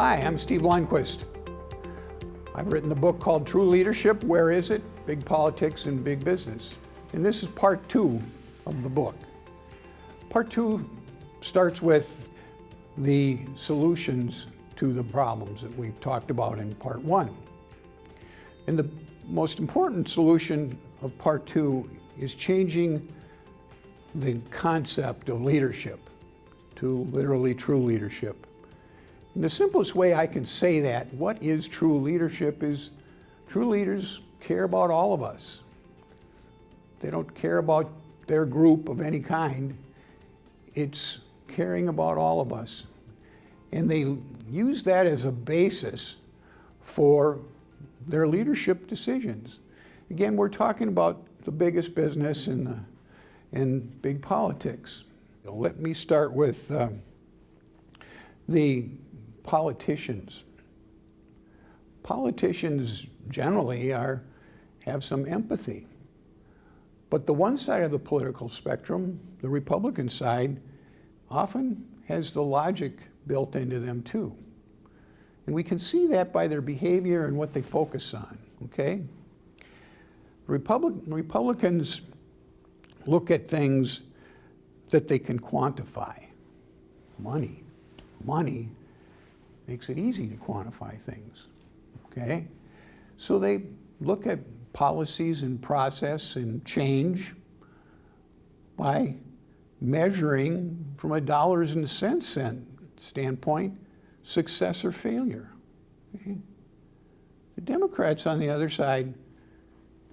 Hi, I'm Steve Lundquist. I've written a book called True Leadership, Where Is It? Big Politics and Big Business. And this is part 2 of the book. Part 2 starts with the solutions to the problems that we've talked about in part 1. And the most important solution of part 2 is changing the concept of leadership to literally true leadership. And the simplest way I can say that, what is true leadership, is true leaders care about all of us. They don't care about their group of any kind. It's caring about all of us. And they use that as a basis for their leadership decisions. Again, we're talking about the biggest business and big politics. Let me start with the politicians. Politicians generally have some empathy. But the one side of the political spectrum, the Republican side, often has the logic built into them too. And we can see that by their behavior and what they focus on, okay? Republicans look at things that they can quantify. Money. Money makes it easy to quantify things, okay? So they look at policies and process and change by measuring from a dollars and cents standpoint, success or failure. Okay? The Democrats, on the other side,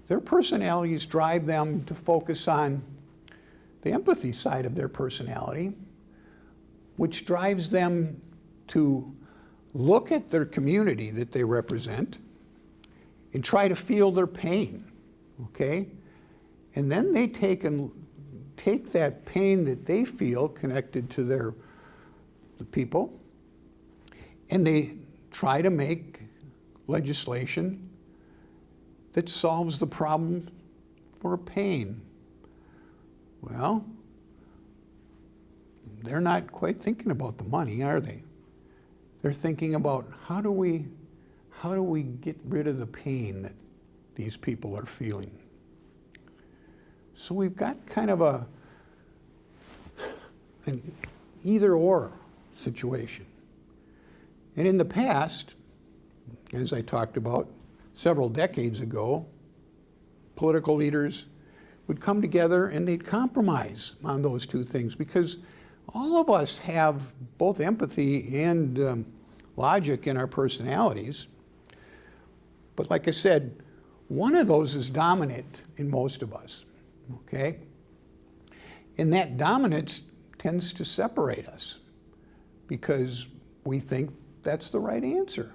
their personalities drive them to focus on the empathy side of their personality, which drives them to look at their community that they represent and try to feel their pain, okay? And then they take that pain that they feel connected to the people, and they try to make legislation that solves the problem for pain. Well, they're not quite thinking about the money, are they? They're thinking about how do we get rid of the pain that these people are feeling? So we've got kind of an either-or situation. And in the past, as I talked about several decades ago, political leaders would come together and they'd compromise on those two things, because all of us have both empathy and logic in our personalities. But like I said, one of those is dominant in most of us, okay? And that dominance tends to separate us because we think that's the right answer.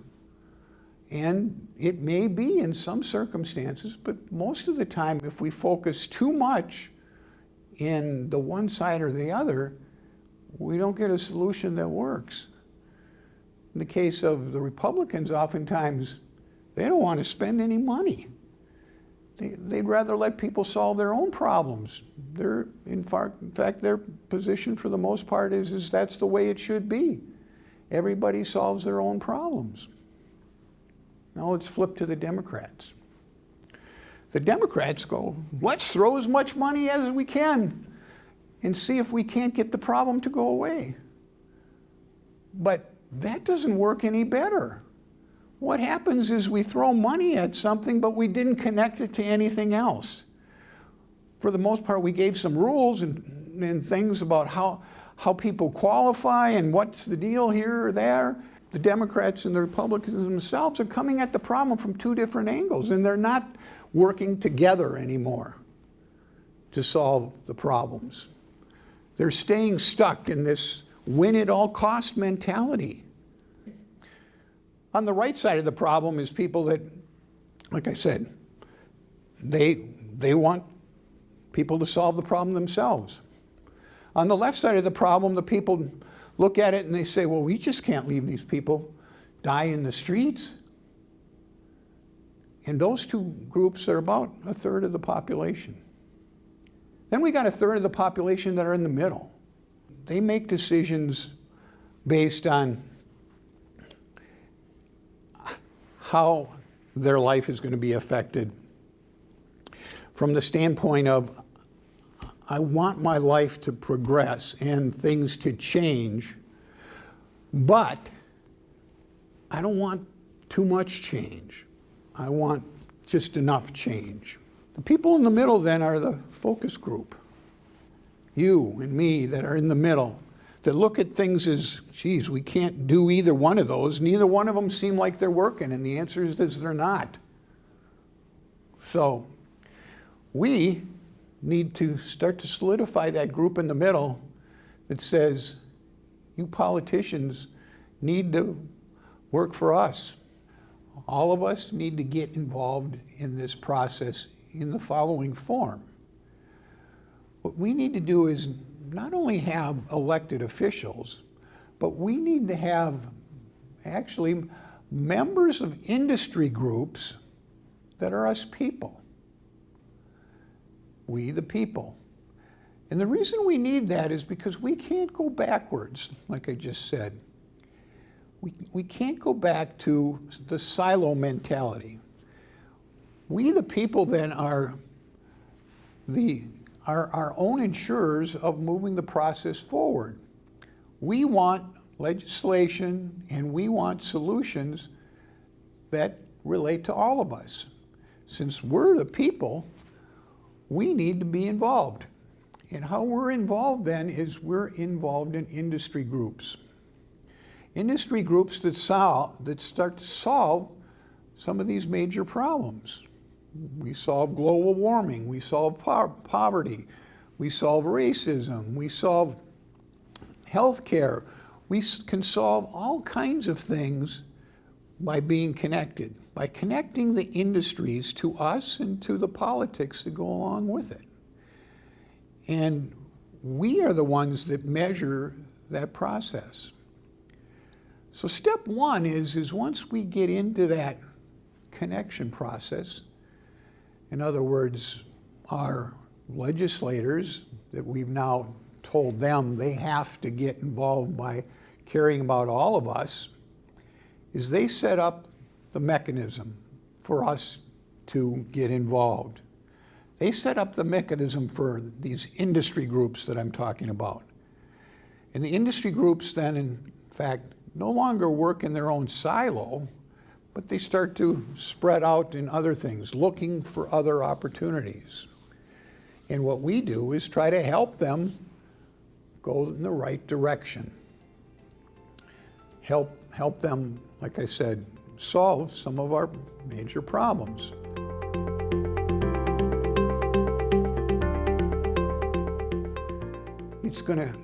And it may be in some circumstances, but most of the time, if we focus too much in the one side or the other, we don't get a solution that works. In the case of the Republicans, oftentimes, they don't want to spend any money. They'd rather let people solve their own problems. In fact, their position for the most part is that's the way it should be. Everybody solves their own problems. Now let's flip to the Democrats. The Democrats go, let's throw as much money as we can and see if we can't get the problem to go away. But that doesn't work any better. What happens is we throw money at something, but we didn't connect it to anything else. For the most part, we gave some rules and things about how people qualify and what's the deal here or there. The Democrats and the Republicans themselves are coming at the problem from two different angles, and they're not working together anymore to solve the problems. They're staying stuck in this win-at-all-cost mentality. On the right side of the problem is people that, like I said, they want people to solve the problem themselves. On the left side of the problem, the people look at it and they say, well, we just can't leave these people die in the streets. And those two groups are about a third of the population. Then we got a third of the population that are in the middle. They make decisions based on how their life is going to be affected from the standpoint of, I want my life to progress and things to change, but I don't want too much change. I want just enough change. The people in the middle then are the focus group. You and me that are in the middle, that look at things as, geez, we can't do either one of those. Neither one of them seem like they're working, and the answer is they're not. So we need to start to solidify that group in the middle that says, you politicians need to work for us. All of us need to get involved in this process in the following form. What we need to do is not only have elected officials, but we need to have actually members of industry groups that are us people. We the people. And the reason we need that is because we can't go backwards, like I just said. We can't go back to the silo mentality. We the people then are our own insurers of moving the process forward. We want legislation and we want solutions that relate to all of us. Since we're the people, we need to be involved. And how we're involved then is we're involved in industry groups. Industry groups that start to solve some of these major problems. We solve global warming, we solve poverty, we solve racism, we solve healthcare. We can solve all kinds of things by being connected, by connecting the industries to us and to the politics that go along with it. And we are the ones that measure that process. So step one is once we get into that connection process, in other words, our legislators that we've now told them they have to get involved by caring about all of us, is they set up the mechanism for us to get involved. They set up the mechanism for these industry groups that I'm talking about. And the industry groups then, in fact, no longer work in their own silo, but they start to spread out in other things, looking for other opportunities. And what we do is try to help them go in the right direction. Help them, like I said, solve some of our major problems. It's going to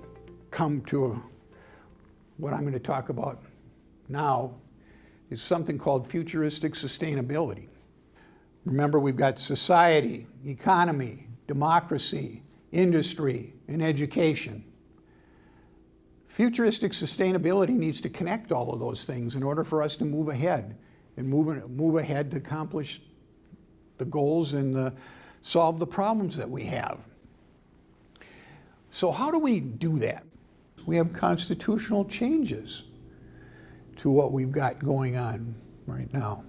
come to what I'm going to talk about now is something called futuristic sustainability. Remember, we've got society, economy, democracy, industry, and education. Futuristic sustainability needs to connect all of those things in order for us to move ahead and move ahead to accomplish the goals and solve the problems that we have. So how do we do that? We have constitutional changes to what we've got going on right now.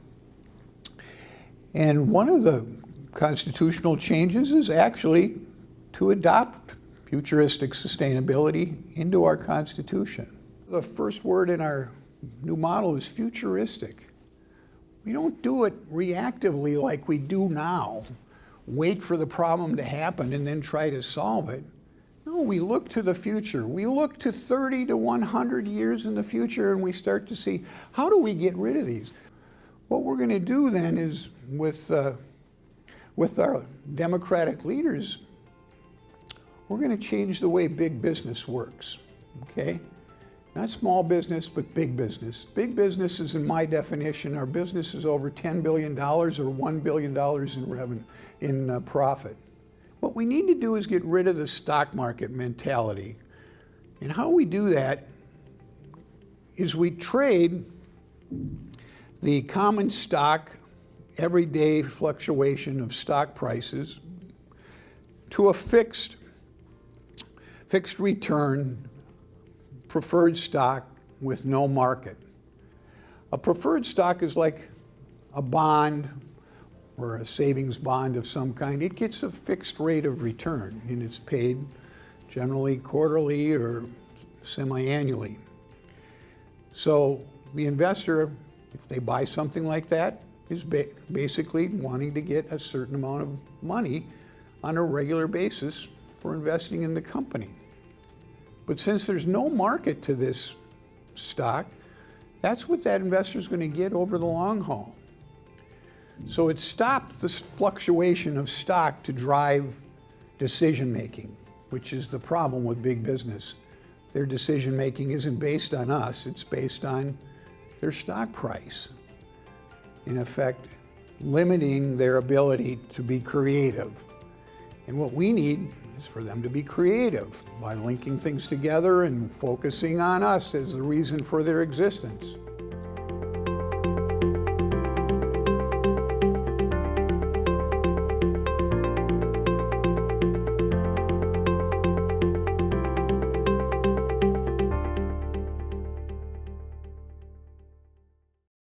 And one of the constitutional changes is actually to adopt futuristic sustainability into our Constitution. The first word in our new model is futuristic. We don't do it reactively like we do now, wait for the problem to happen and then try to solve it. No, we look to the future. We look to 30 to 100 years in the future and we start to see, how do we get rid of these? What we're going to do then is, with our democratic leaders, we're going to change the way big business works, okay? Not small business, but big business. Big business is, in my definition, our business is over $10 billion or $1 billion in revenue, in profit. What we need to do is get rid of the stock market mentality. And how we do that is we trade the common stock everyday fluctuation of stock prices to a fixed return preferred stock with no market. A preferred stock is like a bond or a savings bond of some kind, it gets a fixed rate of return, and it's paid generally quarterly or semi-annually. So the investor, if they buy something like that, is basically wanting to get a certain amount of money on a regular basis for investing in the company. But since there's no market to this stock, that's what that investor is going to get over the long haul. So it stopped this fluctuation of stock to drive decision making, which is the problem with big business. Their decision making isn't based on us, it's based on their stock price. In effect, limiting their ability to be creative. And what we need is for them to be creative by linking things together and focusing on us as the reason for their existence.